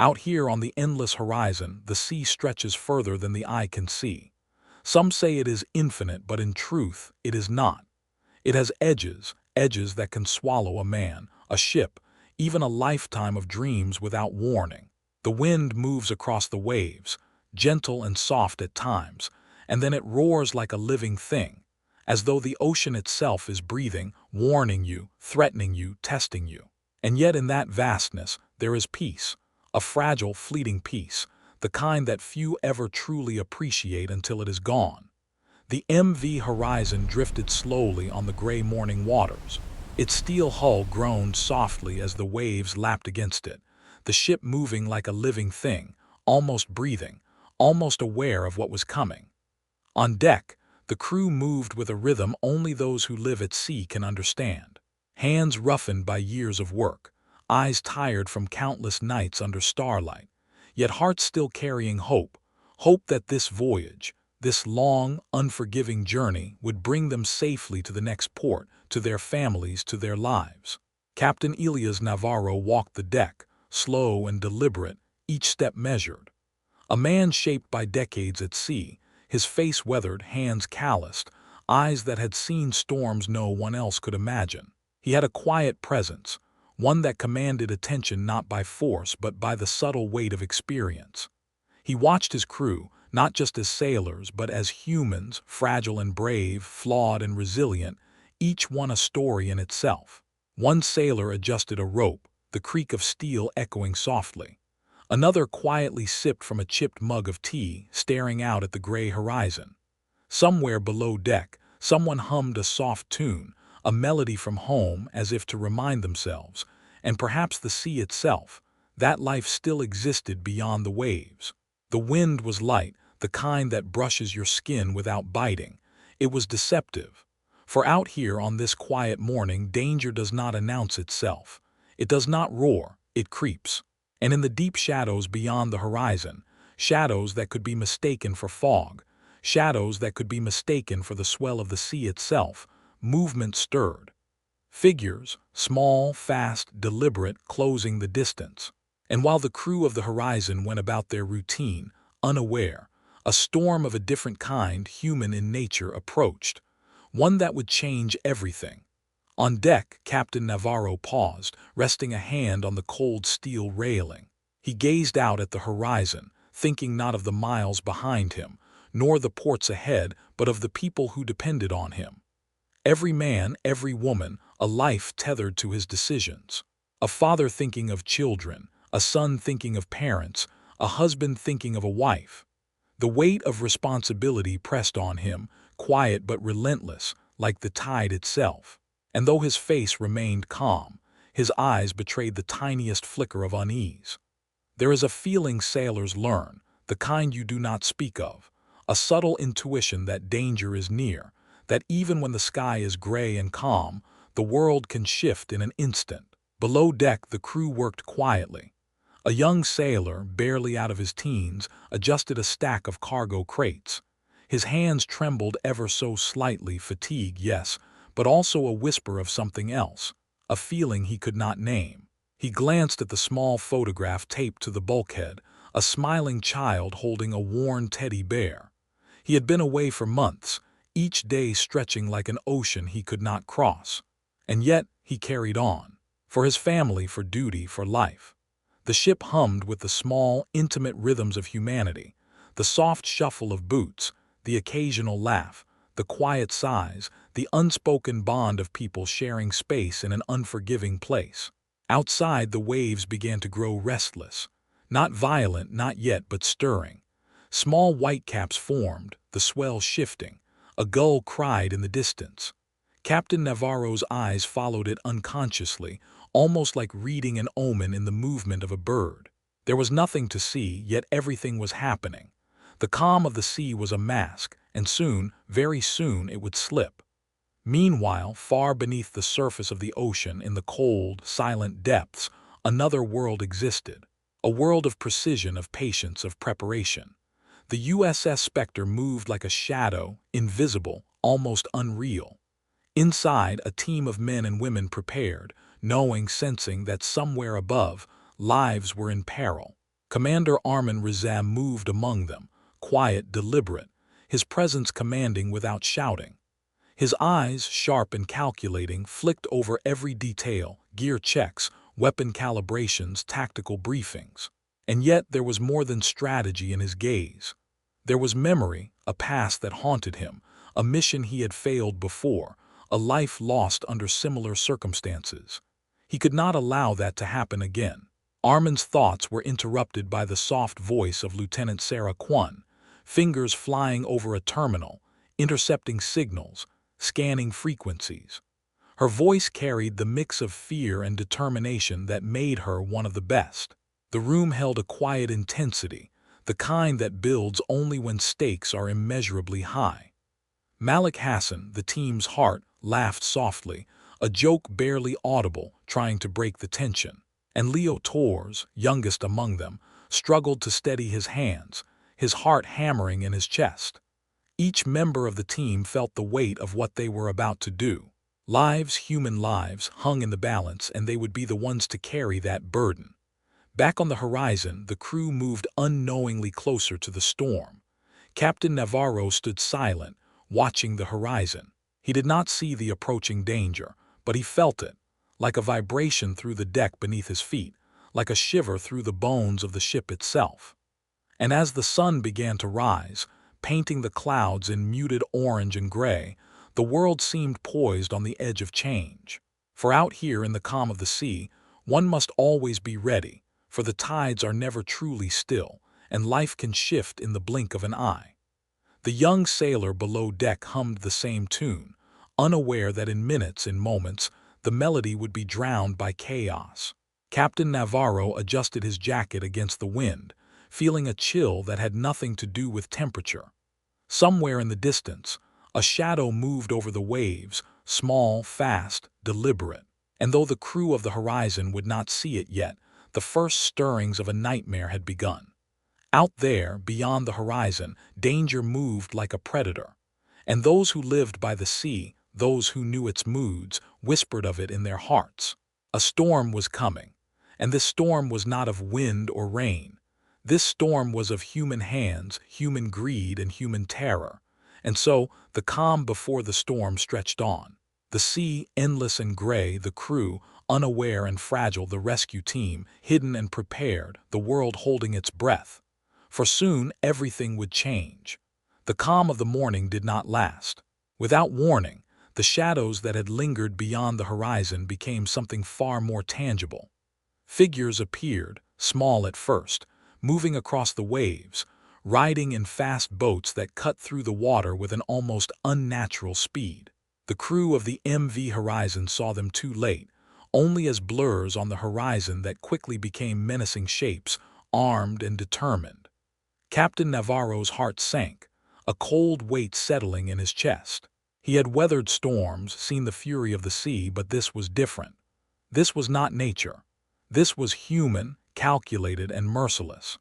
Out here on the endless horizon, the sea stretches further than the eye can see. Some say it is infinite, but in truth, it is not. It has edges, edges that can swallow a man, a ship, even a lifetime of dreams without warning. The wind moves across the waves, gentle and soft at times, and then it roars like a living thing, as though the ocean itself is breathing, warning you, threatening you, testing you. And yet in that vastness, there is peace, a fragile, fleeting peace, the kind that few ever truly appreciate until it is gone. The MV Horizon drifted slowly on the gray morning waters. Its steel hull groaned softly as the waves lapped against it, the ship moving like a living thing, almost breathing, almost aware of what was coming. On deck, the crew moved with a rhythm only those who live at sea can understand. Hands roughened by years of work, eyes tired from countless nights under starlight, yet hearts still carrying hope, hope that this voyage, this long, unforgiving journey would bring them safely to the next port, to their families, to their lives. Captain Elias Navarro walked the deck, slow and deliberate, each step measured. A man shaped by decades at sea, his face weathered, hands calloused, eyes that had seen storms no one else could imagine. He had a quiet presence, one that commanded attention not by force but by the subtle weight of experience. He watched his crew, not just as sailors, but as humans, fragile and brave, flawed and resilient, each one a story in itself. One sailor adjusted a rope, the creak of steel echoing softly. Another quietly sipped from a chipped mug of tea, staring out at the gray horizon. Somewhere below deck, someone hummed a soft tune, a melody from home as if to remind themselves, and perhaps the sea itself, that life still existed beyond the waves. The wind was light, the kind that brushes your skin without biting. It was deceptive. For out here on this quiet morning, danger does not announce itself. It does not roar, it creeps. And in the deep shadows beyond the horizon, shadows that could be mistaken for fog, shadows that could be mistaken for the swell of the sea itself, movement stirred. Figures, small, fast, deliberate, closing the distance. And while the crew of the Horizon went about their routine, unaware, a storm of a different kind, human in nature, approached, one that would change everything. On deck, Captain Navarro paused, resting a hand on the cold steel railing. He gazed out at the horizon, thinking not of the miles behind him, nor the ports ahead, but of the people who depended on him. Every man, every woman, a life tethered to his decisions. A father thinking of children, a son thinking of parents, a husband thinking of a wife. The weight of responsibility pressed on him, quiet but relentless, like the tide itself. And though his face remained calm, his eyes betrayed the tiniest flicker of unease. There is a feeling sailors learn, the kind you do not speak of, a subtle intuition that danger is near, that even when the sky is gray and calm, the world can shift in an instant. Below deck, the crew worked quietly. A young sailor, barely out of his teens, adjusted a stack of cargo crates. His hands trembled ever so slightly, fatigue, yes, but also a whisper of something else, a feeling he could not name. He glanced at the small photograph taped to the bulkhead, a smiling child holding a worn teddy bear. He had been away for months, each day stretching like an ocean he could not cross. And yet he carried on, for his family, for duty, for life. The ship hummed with the small, intimate rhythms of humanity, the soft shuffle of boots, the occasional laugh, the quiet sighs, the unspoken bond of people sharing space in an unforgiving place. Outside, the waves began to grow restless, not violent, not yet, but stirring. Small whitecaps formed, the swell shifting. A gull cried in the distance. Captain Navarro's eyes followed it unconsciously, almost like reading an omen in the movement of a bird. There was nothing to see, yet everything was happening. The calm of the sea was a mask, and soon, very soon, it would slip. Meanwhile, far beneath the surface of the ocean, in the cold, silent depths, another world existed. A world of precision, of patience, of preparation. The USS Spectre moved like a shadow, invisible, almost unreal. Inside, a team of men and women prepared, knowing, sensing that somewhere above, lives were in peril. Commander Armin Rizam moved among them, quiet, deliberate, his presence commanding without shouting. His eyes, sharp and calculating, flicked over every detail, gear checks, weapon calibrations, tactical briefings. And yet there was more than strategy in his gaze. There was memory, a past that haunted him, a mission he had failed before, a life lost under similar circumstances. He could not allow that to happen again. Armin's thoughts were interrupted by the soft voice of Lieutenant Sarah Kwon, fingers flying over a terminal, intercepting signals, scanning frequencies. Her voice carried the mix of fear and determination that made her one of the best. The room held a quiet intensity, the kind that builds only when stakes are immeasurably high. Malik Hassan, the team's heart, laughed softly, a joke barely audible, trying to break the tension. And Leo Torres, youngest among them, struggled to steady his hands, his heart hammering in his chest. Each member of the team felt the weight of what they were about to do. Lives, human lives, hung in the balance, and they would be the ones to carry that burden. Back on the horizon, the crew moved unknowingly closer to the storm. Captain Navarro stood silent, watching the horizon. He did not see the approaching danger, but he felt it, like a vibration through the deck beneath his feet, like a shiver through the bones of the ship itself. And as the sun began to rise, painting the clouds in muted orange and gray, the world seemed poised on the edge of change. For out here in the calm of the sea, one must always be ready, for the tides are never truly still, and life can shift in the blink of an eye. The young sailor below deck hummed the same tune, unaware that in minutes, in moments, the melody would be drowned by chaos. Captain Navarro adjusted his jacket against the wind, feeling a chill that had nothing to do with temperature. Somewhere in the distance, a shadow moved over the waves, small, fast, deliberate. And though the crew of the horizon would not see it yet, the first stirrings of a nightmare had begun. Out there, beyond the horizon, danger moved like a predator. And those who lived by the sea, those who knew its moods, whispered of it in their hearts. A storm was coming, and this storm was not of wind or rain. This storm was of human hands, human greed, and human terror. And so, the calm before the storm stretched on. The sea, endless and gray, the crew, unaware and fragile, the rescue team, hidden and prepared, the world holding its breath. For soon everything would change. The calm of the morning did not last. Without warning, the shadows that had lingered beyond the horizon became something far more tangible. Figures appeared, small at first, moving across the waves, riding in fast boats that cut through the water with an almost unnatural speed. The crew of the MV Horizon saw them too late, only as blurs on the horizon that quickly became menacing shapes, armed and determined. Captain Navarro's heart sank, a cold weight settling in his chest. He had weathered storms, seen the fury of the sea, but this was different. This was not nature. This was human, calculated, and merciless.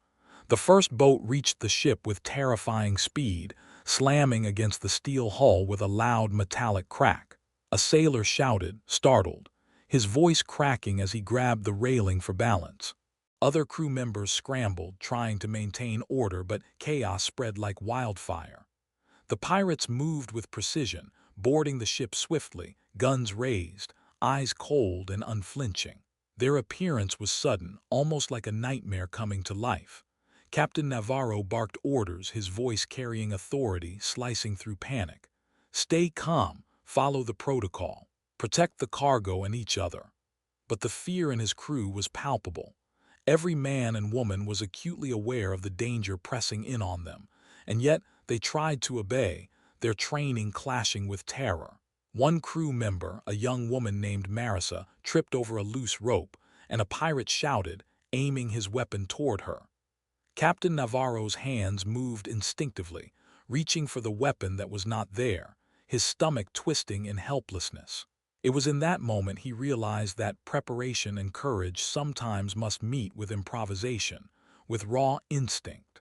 The first boat reached the ship with terrifying speed, slamming against the steel hull with a loud metallic crack. A sailor shouted, startled, his voice cracking as he grabbed the railing for balance. Other crew members scrambled, trying to maintain order, but chaos spread like wildfire. The pirates moved with precision, boarding the ship swiftly, guns raised, eyes cold and unflinching. Their appearance was sudden, almost like a nightmare coming to life. Captain Navarro barked orders, his voice carrying authority, slicing through panic. Stay calm, follow the protocol, protect the cargo and each other. But the fear in his crew was palpable. Every man and woman was acutely aware of the danger pressing in on them, and yet they tried to obey, their training clashing with terror. One crew member, a young woman named Marissa, tripped over a loose rope, and a pirate shouted, aiming his weapon toward her. Captain Navarro's hands moved instinctively, reaching for the weapon that was not there, his stomach twisting in helplessness. It was in that moment he realized that preparation and courage sometimes must meet with improvisation, with raw instinct.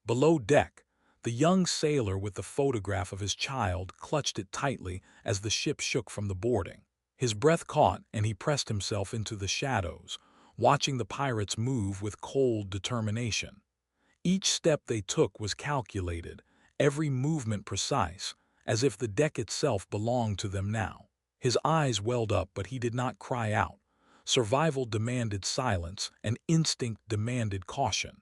Below deck, the young sailor with the photograph of his child clutched it tightly as the ship shook from the boarding. His breath caught and he pressed himself into the shadows, watching the pirates move with cold determination. Each step they took was calculated, every movement precise, as if the deck itself belonged to them now. His eyes welled up, but he did not cry out. Survival demanded silence, and instinct demanded caution.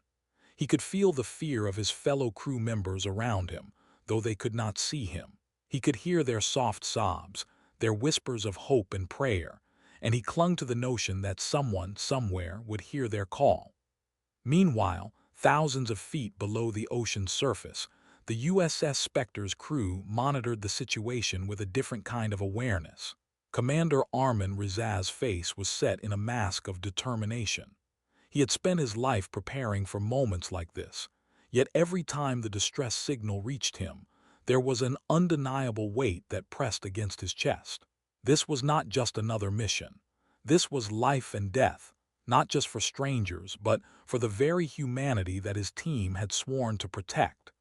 He could feel the fear of his fellow crew members around him, though they could not see him. He could hear their soft sobs, their whispers of hope and prayer, and he clung to the notion that someone, somewhere, would hear their call. Meanwhile, thousands of feet below the ocean's surface, the USS Spectre's crew monitored the situation with a different kind of awareness. Commander Armin Rizaz's face was set in a mask of determination. He had spent his life preparing for moments like this, yet every time the distress signal reached him, there was an undeniable weight that pressed against his chest. This was not just another mission. This was life and death, not just for strangers, but for the very humanity that his team had sworn to protect.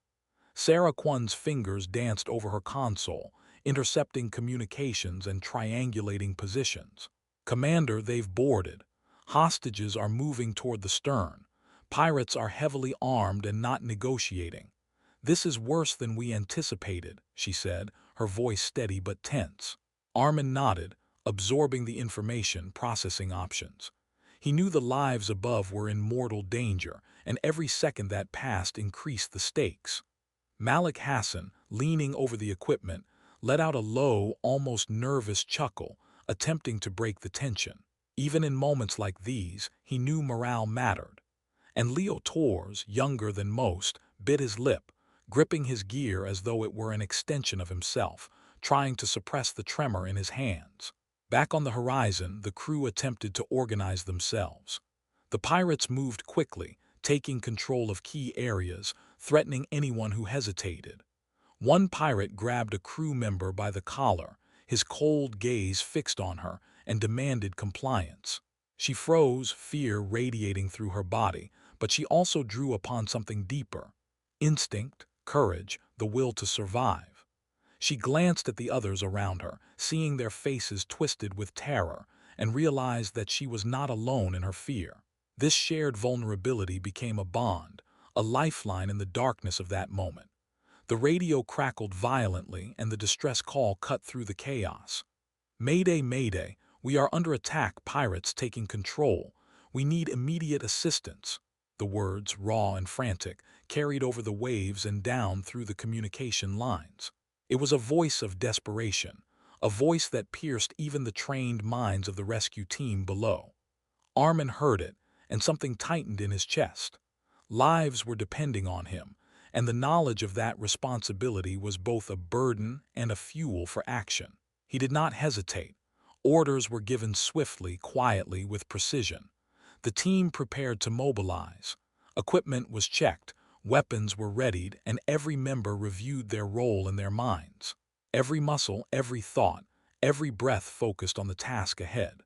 Sarah Kwon's fingers danced over her console, intercepting communications and triangulating positions. "Commander, they've boarded. Hostages are moving toward the stern. Pirates are heavily armed and not negotiating. This is worse than we anticipated," she said, her voice steady but tense. Armin nodded, absorbing the information, processing options. He knew the lives above were in mortal danger, and every second that passed increased the stakes. Malik Hassan, leaning over the equipment, let out a low, almost nervous chuckle, attempting to break the tension. Even in moments like these, he knew morale mattered. And Leo Torres, younger than most, bit his lip, gripping his gear as though it were an extension of himself, trying to suppress the tremor in his hands. Back on the horizon, the crew attempted to organize themselves. The pirates moved quickly, taking control of key areas, threatening anyone who hesitated. One pirate grabbed a crew member by the collar, his cold gaze fixed on her, and demanded compliance. She froze, fear radiating through her body, but she also drew upon something deeper: instinct, courage, the will to survive. She glanced at the others around her, seeing their faces twisted with terror, and realized that she was not alone in her fear. This shared vulnerability became a bond, a lifeline in the darkness of that moment. The radio crackled violently, and the distress call cut through the chaos. "Mayday, mayday, we are under attack, pirates taking control. We need immediate assistance." The words, raw and frantic, carried over the waves and down through the communication lines. It was a voice of desperation, a voice that pierced even the trained minds of the rescue team below. Armin heard it, and something tightened in his chest. Lives were depending on him, and the knowledge of that responsibility was both a burden and a fuel for action. He did not hesitate. Orders were given swiftly, quietly, with precision. The team prepared to mobilize. Equipment was checked, weapons were readied, and every member reviewed their role in their minds. Every muscle, every thought, every breath focused on the task ahead.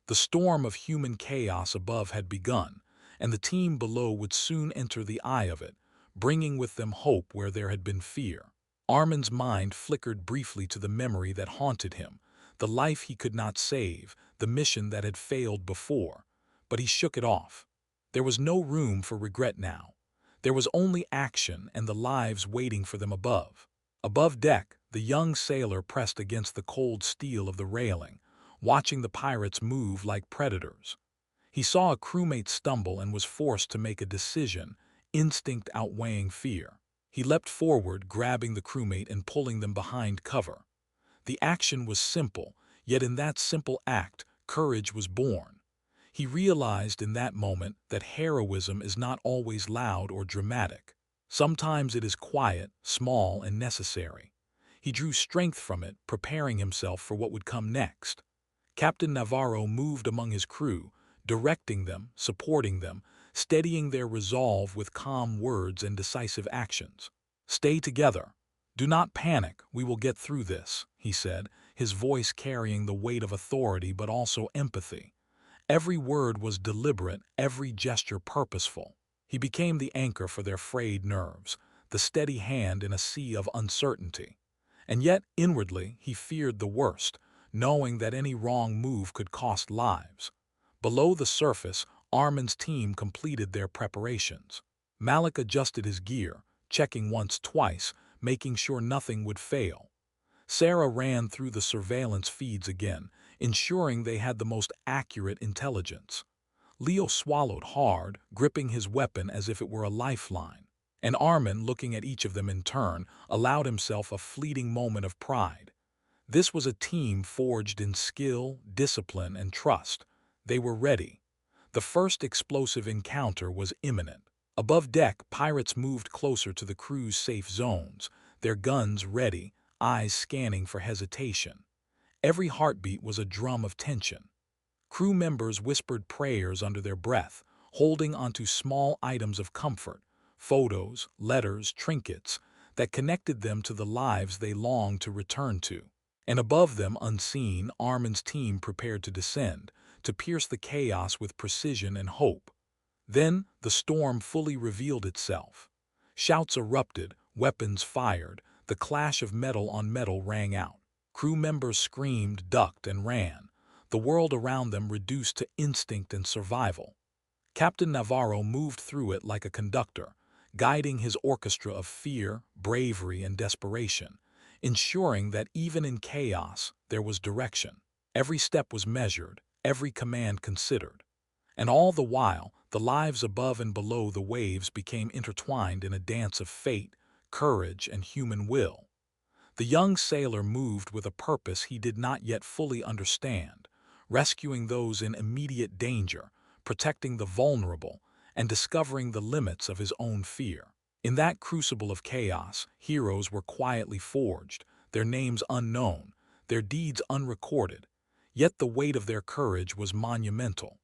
The storm of human chaos above had begun, and the team below would soon enter the eye of it, bringing with them hope where there had been fear. Armin's mind flickered briefly to the memory that haunted him, the life he could not save, the mission that had failed before. But he shook it off. There was no room for regret now. There was only action and the lives waiting for them above. Above deck, the young sailor pressed against the cold steel of the railing, watching the pirates move like predators. He saw a crewmate stumble and was forced to make a decision, instinct outweighing fear. He leapt forward, grabbing the crewmate and pulling them behind cover. The action was simple, yet in that simple act, courage was born. He realized in that moment that heroism is not always loud or dramatic. Sometimes it is quiet, small, and necessary. He drew strength from it, preparing himself for what would come next. Captain Navarro moved among his crew, directing them, supporting them, steadying their resolve with calm words and decisive actions. "Stay together. Do not panic, we will get through this," he said, his voice carrying the weight of authority but also empathy. Every word was deliberate, every gesture purposeful. He became the anchor for their frayed nerves, the steady hand in a sea of uncertainty. And yet, inwardly, he feared the worst, knowing that any wrong move could cost lives. Below the surface, Armin's team completed their preparations. Malik adjusted his gear, checking once, twice, making sure nothing would fail. Sarah ran through the surveillance feeds again, ensuring they had the most accurate intelligence. Leo swallowed hard, gripping his weapon as if it were a lifeline. And Armin, looking at each of them in turn, allowed himself a fleeting moment of pride. This was a team forged in skill, discipline, and trust. They were ready. The first explosive encounter was imminent. Above deck, pirates moved closer to the crew's safe zones, their guns ready, eyes scanning for hesitation. Every heartbeat was a drum of tension. Crew members whispered prayers under their breath, holding onto small items of comfort, photos, letters, trinkets, that connected them to the lives they longed to return to. And above them, unseen, Armin's team prepared to descend, to pierce the chaos with precision and hope. Then the storm fully revealed itself. Shouts erupted, weapons fired, the clash of metal on metal rang out. Crew members screamed, ducked, and ran, the world around them reduced to instinct and survival. Captain Navarro moved through it like a conductor, guiding his orchestra of fear, bravery, and desperation, ensuring that even in chaos there was direction. Every step was measured, every command considered. And all the while, the lives above and below the waves became intertwined in a dance of fate, courage, and human will. The young sailor moved with a purpose he did not yet fully understand, rescuing those in immediate danger, protecting the vulnerable, and discovering the limits of his own fear. In that crucible of chaos, heroes were quietly forged, their names unknown, their deeds unrecorded, yet the weight of their courage was monumental.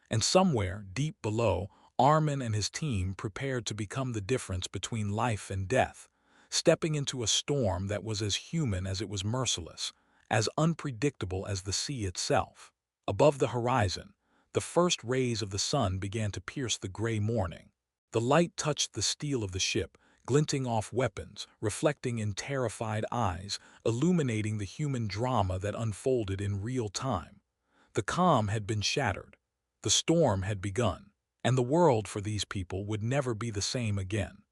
And somewhere, deep below, Armin and his team prepared to become the difference between life and death, stepping into a storm that was as human as it was merciless, as unpredictable as the sea itself. Above the horizon, the first rays of the sun began to pierce the gray morning. The light touched the steel of the ship, glinting off weapons, reflecting in terrified eyes, illuminating the human drama that unfolded in real time. The calm had been shattered. The storm had begun, and the world for these people would never be the same again.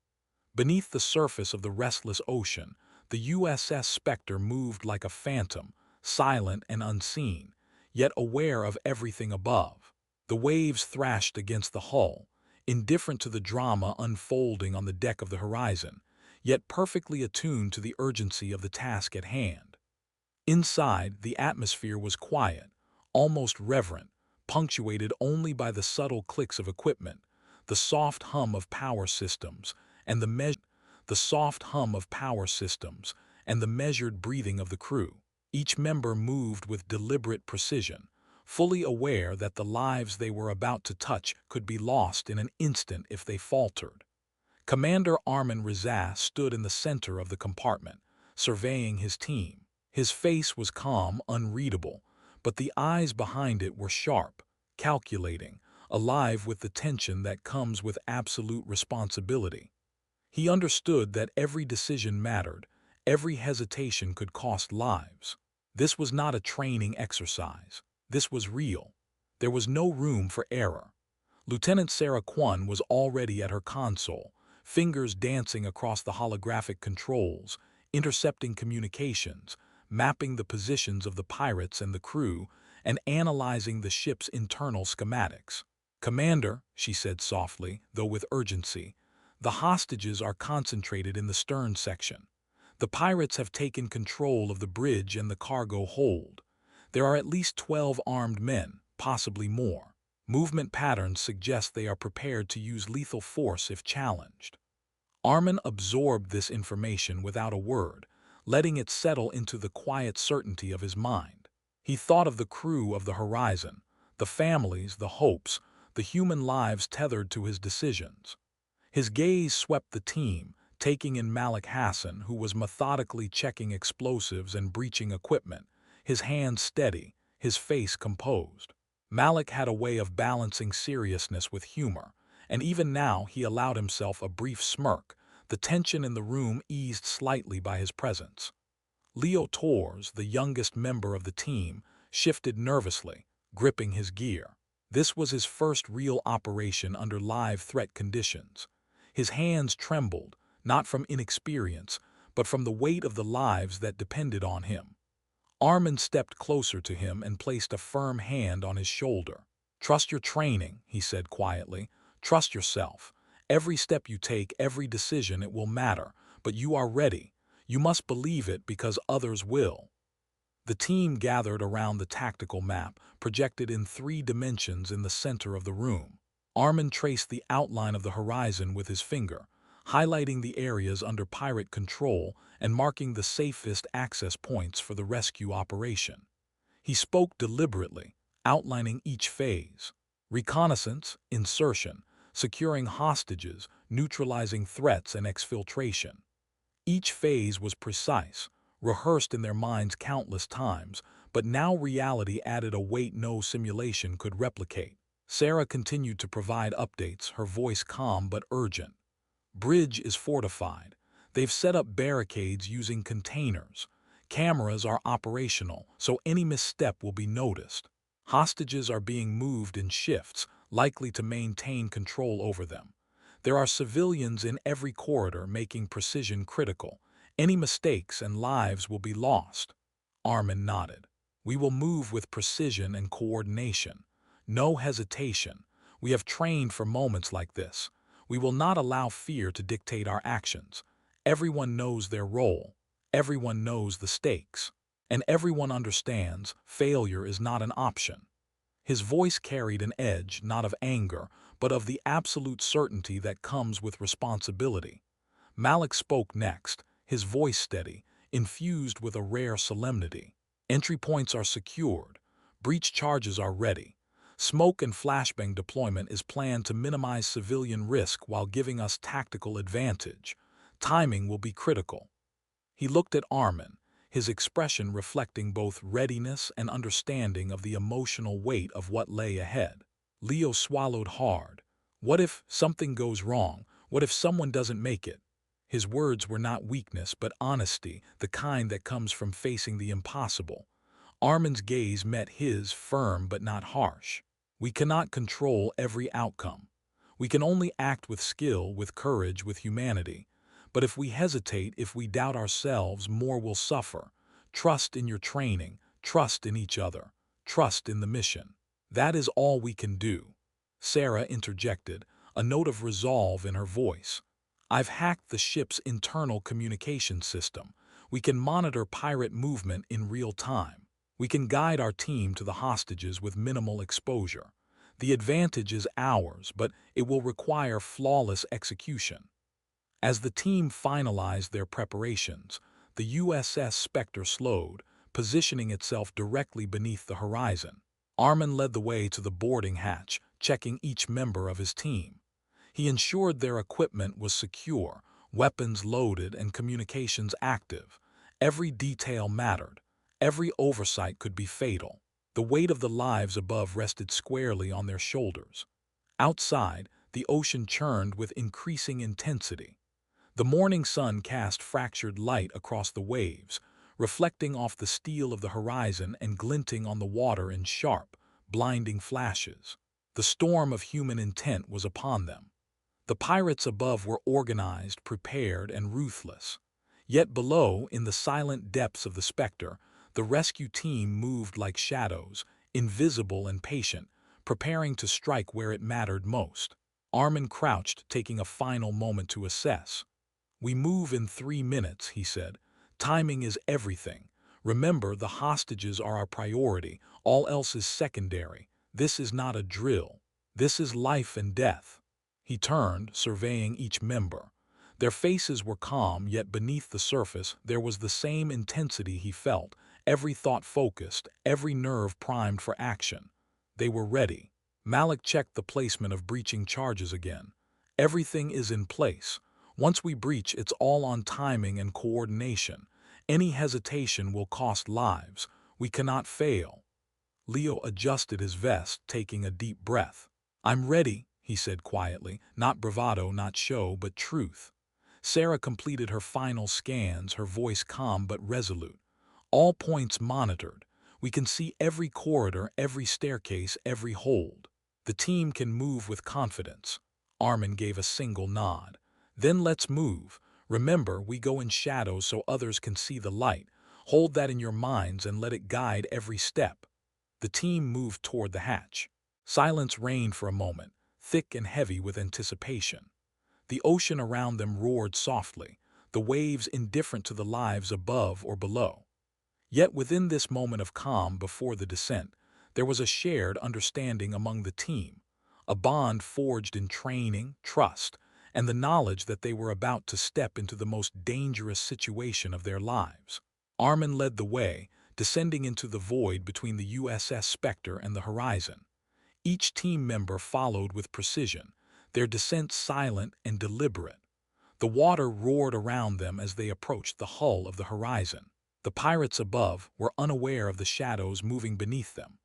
Beneath the surface of the restless ocean, the USS Spectre moved like a phantom, silent and unseen, yet aware of everything above. The waves thrashed against the hull, indifferent to the drama unfolding on the deck of the Horizon, yet perfectly attuned to the urgency of the task at hand. Inside, the atmosphere was quiet, almost reverent, punctuated only by the subtle clicks of equipment, the soft hum of power systems, and the measured breathing of the crew. Each member moved with deliberate precision, fully aware that the lives they were about to touch could be lost in an instant if they faltered. Commander Armin Rizat stood in the center of the compartment, surveying his team. His face was calm, unreadable, but the eyes behind it were sharp, calculating, alive with the tension that comes with absolute responsibility. He understood that every decision mattered, every hesitation could cost lives. This was not a training exercise. This was real. There was no room for error. Lieutenant Sarah Kwon was already at her console, fingers dancing across the holographic controls, intercepting communications, mapping the positions of the pirates and the crew, and analyzing the ship's internal schematics. "Commander," she said softly, though with urgency, "the hostages are concentrated in the stern section. The pirates have taken control of the bridge and the cargo hold. There are at least 12 armed men, possibly more. Movement patterns suggest they are prepared to use lethal force if challenged." Armin absorbed this information without a word, letting it settle into the quiet certainty of his mind. He thought of the crew of the Horizon, the families, the hopes, the human lives tethered to his decisions. His gaze swept the team, taking in Malik Hassan, who was methodically checking explosives and breaching equipment, his hands steady, his face composed. Malik had a way of balancing seriousness with humor, and even now he allowed himself a brief smirk, the tension in the room eased slightly by his presence. Leo Torres, the youngest member of the team, shifted nervously, gripping his gear. This was his first real operation under live threat conditions. His hands trembled, not from inexperience, but from the weight of the lives that depended on him. Armin stepped closer to him and placed a firm hand on his shoulder. "Trust your training," he said quietly. "Trust yourself. Every step you take, every decision, it will matter. But you are ready. You must believe it because others will." The team gathered around the tactical map, projected in 3 dimensions in the center of the room. Armin traced the outline of the horizon with his finger, highlighting the areas under pirate control and marking the safest access points for the rescue operation. He spoke deliberately, outlining each phase: reconnaissance, insertion, securing hostages, neutralizing threats, and exfiltration. Each phase was precise, rehearsed in their minds countless times, but now reality added a weight no simulation could replicate. Sarah continued to provide updates, her voice calm but urgent. "Bridge is fortified. They've set up barricades using containers. Cameras are operational, so any misstep will be noticed. Hostages are being moved in shifts, likely to maintain control over them. There are civilians in every corridor, making precision critical. Any mistakes and lives will be lost." Armin nodded. "We will move with precision and coordination. No hesitation. We have trained for moments like this. We will not allow fear to dictate our actions. Everyone knows their role. Everyone knows the stakes. And everyone understands failure is not an option." His voice carried an edge, not of anger, but of the absolute certainty that comes with responsibility. Malik spoke next, his voice steady, infused with a rare solemnity. "Entry points are secured. Breach charges are ready. Smoke and flashbang deployment is planned to minimize civilian risk while giving us tactical advantage. Timing will be critical." He looked at Armin, his expression reflecting both readiness and understanding of the emotional weight of what lay ahead. Leo swallowed hard. What if something goes wrong? What if someone doesn't make it? His words were not weakness but honesty, the kind that comes from facing the impossible. Armin's gaze met his, firm but not harsh. "We cannot control every outcome. We can only act with skill, with courage, with humanity. But if we hesitate, if we doubt ourselves, more will suffer. Trust in your training, trust in each other, trust in the mission. That is all we can do." Sarah interjected, a note of resolve in her voice. "I've hacked the ship's internal communication system. We can monitor pirate movement in real time. We can guide our team to the hostages with minimal exposure. The advantage is ours, but it will require flawless execution." As the team finalized their preparations, the USS Spectre slowed, positioning itself directly beneath the horizon. Armin led the way to the boarding hatch, checking each member of his team. He ensured their equipment was secure, weapons loaded, and communications active. Every detail mattered. Every oversight could be fatal. The weight of the lives above rested squarely on their shoulders. Outside, the ocean churned with increasing intensity. The morning sun cast fractured light across the waves, reflecting off the steel of the horizon and glinting on the water in sharp, blinding flashes. The storm of human intent was upon them. The pirates above were organized, prepared, and ruthless. Yet below, in the silent depths of the Spectre, the rescue team moved like shadows, invisible and patient, preparing to strike where it mattered most. Armin crouched, taking a final moment to assess. "We move in 3 minutes," he said. "Timing is everything. Remember, the hostages are our priority. All else is secondary. This is not a drill. This is life and death." He turned, surveying each member. Their faces were calm, yet beneath the surface there was the same intensity he felt, every thought focused, every nerve primed for action. They were ready. Malik checked the placement of breaching charges again. "Everything is in place. Once we breach, it's all on timing and coordination. Any hesitation will cost lives. We cannot fail." Leo adjusted his vest, taking a deep breath. "I'm ready," he said quietly, not bravado, not show, but truth. Sarah completed her final scans, her voice calm but resolute. "All points monitored. We can see every corridor, every staircase, every hold." The team can move with confidence. Armin gave a single nod. Then let's move. Remember, we go in shadows so others can see the light. Hold that in your minds and let it guide every step. The team moved toward the hatch. Silence reigned for a moment, thick and heavy with anticipation. The ocean around them roared softly, the waves indifferent to the lives above or below. Yet within this moment of calm before the descent, there was a shared understanding among the team, a bond forged in training, trust, and the knowledge that they were about to step into the most dangerous situation of their lives. Armin led the way, descending into the void between the USS Spectre and the horizon. Each team member followed with precision, their descent silent and deliberate. The water roared around them as they approached the hull of the horizon. The pirates above were unaware of the shadows moving beneath them,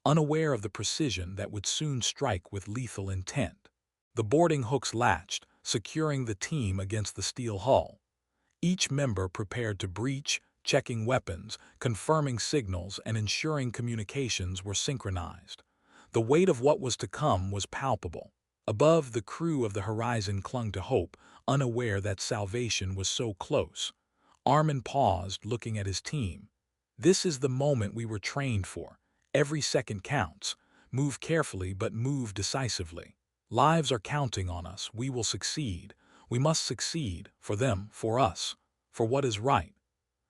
unaware of the precision that would soon strike with lethal intent. The boarding hooks latched, securing the team against the steel hull. Each member prepared to breach, checking weapons, confirming signals, and ensuring communications were synchronized. The weight of what was to come was palpable. Above, the crew of the horizon clung to hope, unaware that salvation was so close. Armin paused, looking at his team. This is the moment we were trained for. Every second counts. Move carefully, but move decisively. Lives are counting on us. We will succeed. We must succeed, for them, for us, for what is right.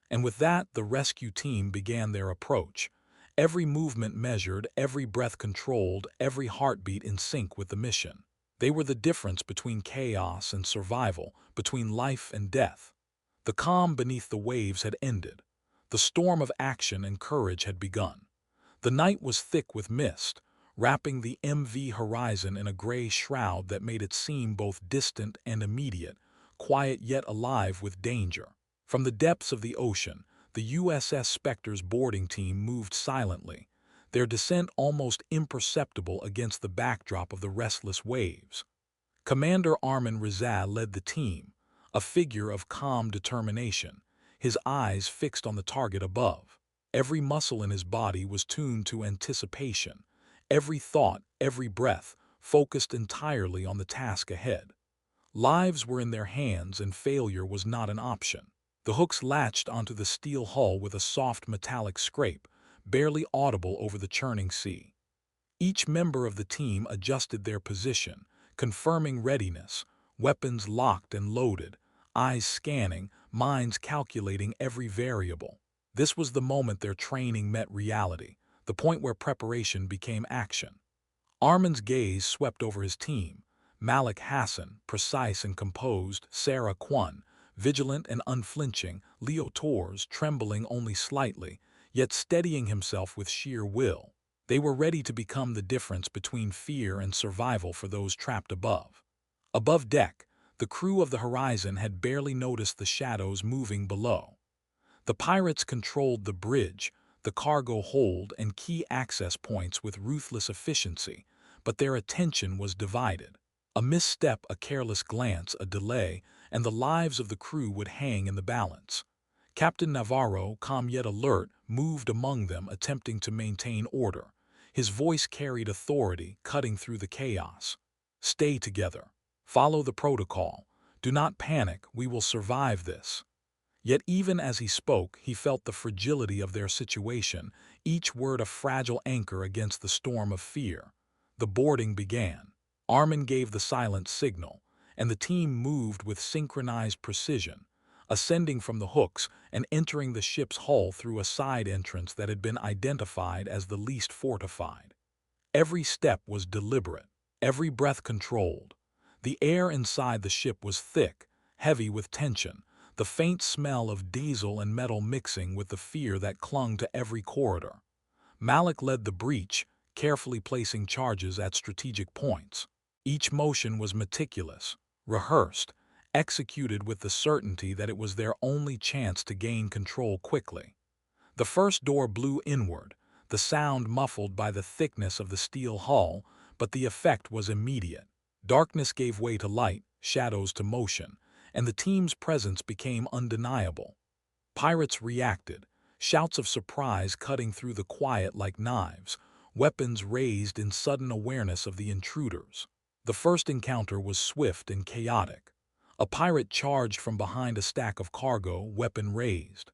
And with that, the rescue team began their approach. Every movement measured, every breath controlled, every heartbeat in sync with the mission. They were the difference between chaos and survival, between life and death. The calm beneath the waves had ended. The storm of action and courage had begun. The night was thick with mist, wrapping the MV horizon in a gray shroud that made it seem both distant and immediate, quiet yet alive with danger. From the depths of the ocean, the USS Spectre's boarding team moved silently, their descent almost imperceptible against the backdrop of the restless waves. Commander Armin Rizal led the team, a figure of calm determination, his eyes fixed on the target above. Every muscle in his body was tuned to anticipation, every thought, every breath, focused entirely on the task ahead. Lives were in their hands and failure was not an option. The hooks latched onto the steel hull with a soft metallic scrape, barely audible over the churning sea. Each member of the team adjusted their position, confirming readiness, weapons locked and loaded, eyes scanning, minds calculating every variable. This was the moment their training met reality, the point where preparation became action. Armin's gaze swept over his team. Malik Hassan, precise and composed, Sarah Kwon, vigilant and unflinching, Leo Torres, trembling only slightly, yet steadying himself with sheer will. They were ready to become the difference between fear and survival for those trapped above. Above deck, the crew of the horizon had barely noticed the shadows moving below. The pirates controlled the bridge, the cargo hold, and key access points with ruthless efficiency, but their attention was divided. A misstep, a careless glance, a delay, and the lives of the crew would hang in the balance. Captain Navarro, calm yet alert, moved among them, attempting to maintain order. His voice carried authority, cutting through the chaos. Stay together. Follow the protocol. Do not panic. We will survive this. Yet even as he spoke, he felt the fragility of their situation, each word a fragile anchor against the storm of fear. The boarding began. Armin gave the silent signal, and the team moved with synchronized precision, ascending from the hooks and entering the ship's hull through a side entrance that had been identified as the least fortified. Every step was deliberate, every breath controlled. The air inside the ship was thick, heavy with tension, the faint smell of diesel and metal mixing with the fear that clung to every corridor. Malik led the breach, carefully placing charges at strategic points. Each motion was meticulous, rehearsed, executed with the certainty that it was their only chance to gain control quickly. The first door blew inward, the sound muffled by the thickness of the steel hull, but the effect was immediate. Darkness gave way to light, shadows to motion, and the team's presence became undeniable. Pirates reacted, shouts of surprise cutting through the quiet like knives, weapons raised in sudden awareness of the intruders. The first encounter was swift and chaotic. A pirate charged from behind a stack of cargo, weapon raised.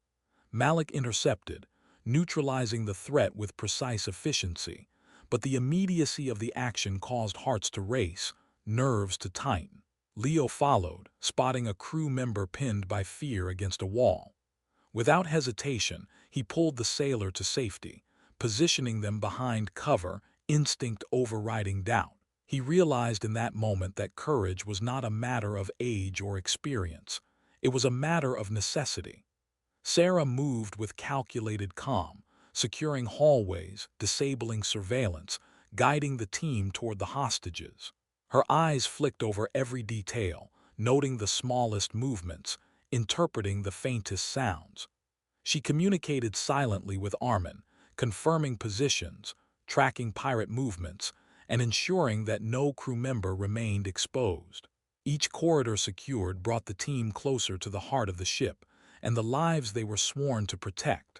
Malik intercepted, neutralizing the threat with precise efficiency, but the immediacy of the action caused hearts to race, nerves to tighten. Leo followed, spotting a crew member pinned by fear against a wall. Without hesitation, he pulled the sailor to safety, positioning them behind cover, instinct overriding doubt. He realized in that moment that courage was not a matter of age or experience. It was a matter of necessity. Sarah moved with calculated calm, securing hallways, disabling surveillance, guiding the team toward the hostages. Her eyes flicked over every detail, noting the smallest movements, interpreting the faintest sounds. She communicated silently with Armin, confirming positions, tracking pirate movements, and ensuring that no crew member remained exposed. Each corridor secured brought the team closer to the heart of the ship and the lives they were sworn to protect.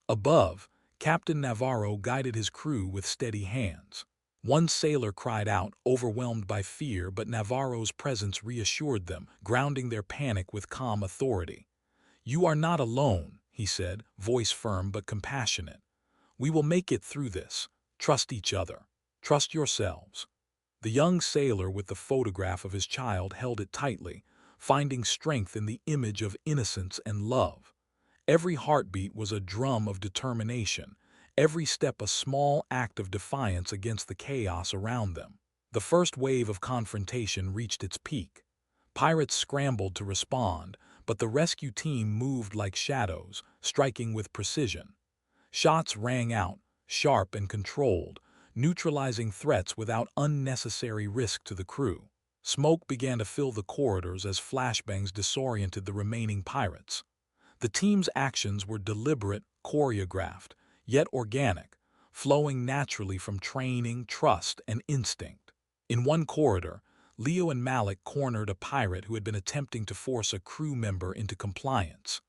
Above, Captain Navarro guided his crew with steady hands. One sailor cried out, overwhelmed by fear, but Navarro's presence reassured them, grounding their panic with calm authority. "You are not alone," he said, voice firm but compassionate. "We will make it through this. Trust each other. Trust yourselves." The young sailor with the photograph of his child held it tightly, finding strength in the image of innocence and love. Every heartbeat was a drum of determination, every step a small act of defiance against the chaos around them. The first wave of confrontation reached its peak. Pirates scrambled to respond, but the rescue team moved like shadows, striking with precision. Shots rang out, sharp and controlled, neutralizing threats without unnecessary risk to the crew. Smoke began to fill the corridors as flashbangs disoriented the remaining pirates. The team's actions were deliberate, choreographed, yet organic, flowing naturally from training, trust, and instinct. In one corridor, Leo and Malik cornered a pirate who had been attempting to force a crew member into compliance.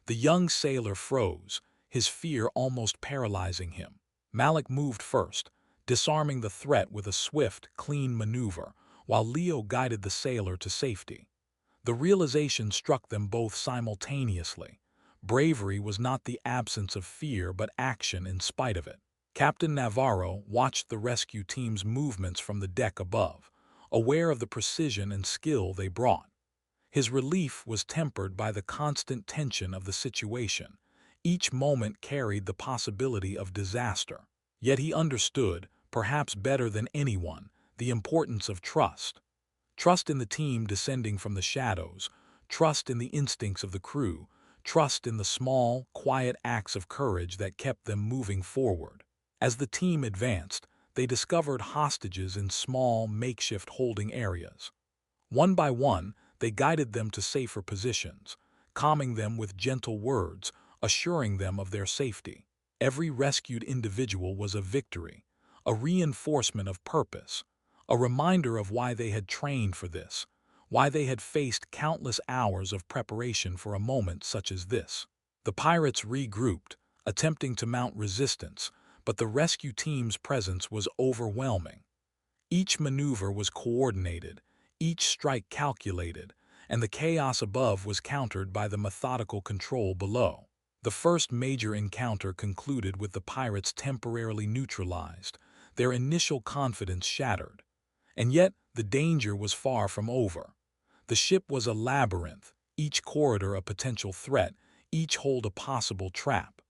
The young sailor froze, his fear almost paralyzing him. Malik moved first, disarming the threat with a swift, clean maneuver, while Leo guided the sailor to safety. The realization struck them both simultaneously. Bravery was not the absence of fear but action in spite of it. Captain Navarro watched the rescue team's movements from the deck above, aware of the precision and skill they brought. His relief was tempered by the constant tension of the situation. Each moment carried the possibility of disaster. Yet he understood, perhaps better than anyone, the importance of trust. Trust in the team descending from the shadows, trust in the instincts of the crew, trust in the small, quiet acts of courage that kept them moving forward. As the team advanced, they discovered hostages in small, makeshift holding areas. One by one, they guided them to safer positions, calming them with gentle words, assuring them of their safety. Every rescued individual was a victory, a reinforcement of purpose, a reminder of why they had trained for this, why they had faced countless hours of preparation for a moment such as this. The pirates regrouped, attempting to mount resistance, but the rescue team's presence was overwhelming. Each maneuver was coordinated, each strike calculated, and the chaos above was countered by the methodical control below. The first major encounter concluded with the pirates temporarily neutralized, their initial confidence shattered. And yet, the danger was far from over. The ship was a labyrinth, each corridor a potential threat, each hold a possible trap.